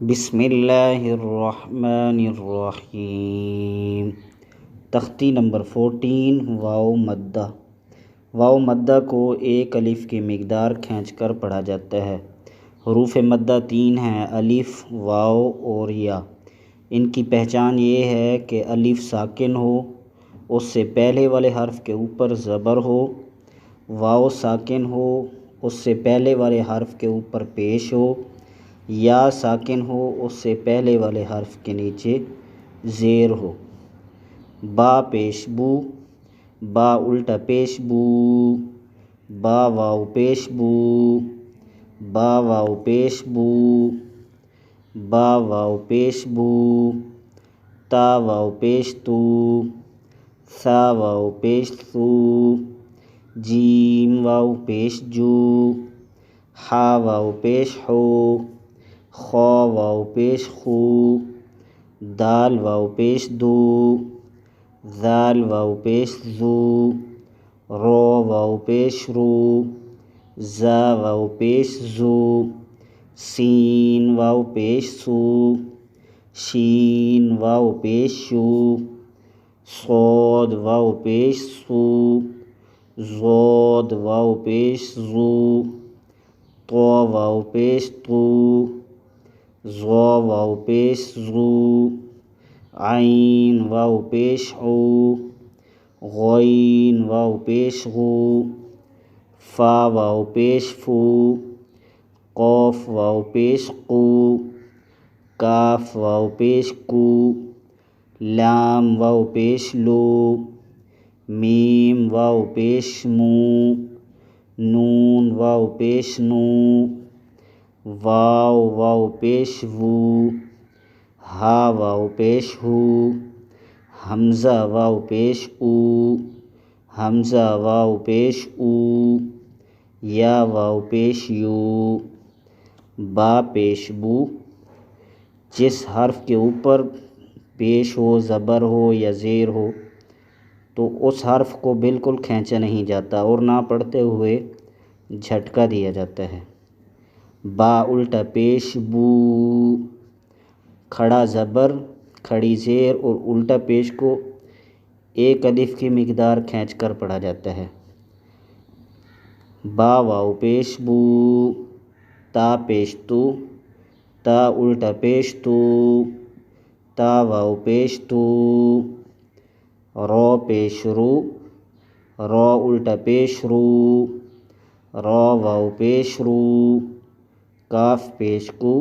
بسم اللہ الرحمن الرحیم۔ تختی نمبر 14 واو مدہ۔ واو مدہ کو ایک الف کی مقدار کھینچ کر پڑھا جاتا ہے۔ حروف مدہ 3 ہیں، الف، واو اور یا۔ ان کی پہچان یہ ہے کہ الف ساکن ہو، اس سے پہلے والے حرف کے اوپر زبر ہو، واو ساکن ہو، اس سے پہلے والے حرف کے اوپر پیش ہو، یا ساکن ہو، اس سے پہلے والے حرف کے نیچے زیر ہو۔ با پیش بو، با الٹا پیش بو، با واو پیش بو، با واو پیش بو، با واو پیش بو، تا واو پیش تو، ثا واو پیش ثو، جیم واو پیش جو، حا واو پیش حو، خا واو پیش خو، دال واو پیش دو، ذال واو پیش ذو، رو واو پیش رو، زا واو پیش زو، سین واو پیش سو، شین واو پیش شو، صاد واو پیش سو، ضاد واو پیش زو، طا واو پیش تو، ظا واو پیش زو، عین واو پیش عو، غین واو پیش غو، فا واو پیش فو، قاف واو پیش قو، کاف واو پیش کو، لام واو پیش لو، میم واو پیش مو، نون واو پیش نو، واو واو پیش وو، ہا واو پیش ہو، حمزہ واو پیش او، حمزہ واو پیش او، یا واو پیش یو۔ با پیش بو، جس حرف کے اوپر پیش ہو، زبر ہو یا زیر ہو تو اس حرف کو بالکل کھینچا نہیں جاتا اور نہ پڑھتے ہوئے جھٹکا دیا جاتا ہے۔ با الٹا پیش بو، کھڑا زبر، کھڑی زیر اور الٹا پیش کو ایک الف کی مقدار کھینچ کر پڑھا جاتا ہے۔ با واو پیش بو، تا پیش تو، تا الٹا پیش تو، تا واو پیش تو، رو پیش رو، رو الٹا پیش رو، رو واو پیش رو، کاف پیش کو۔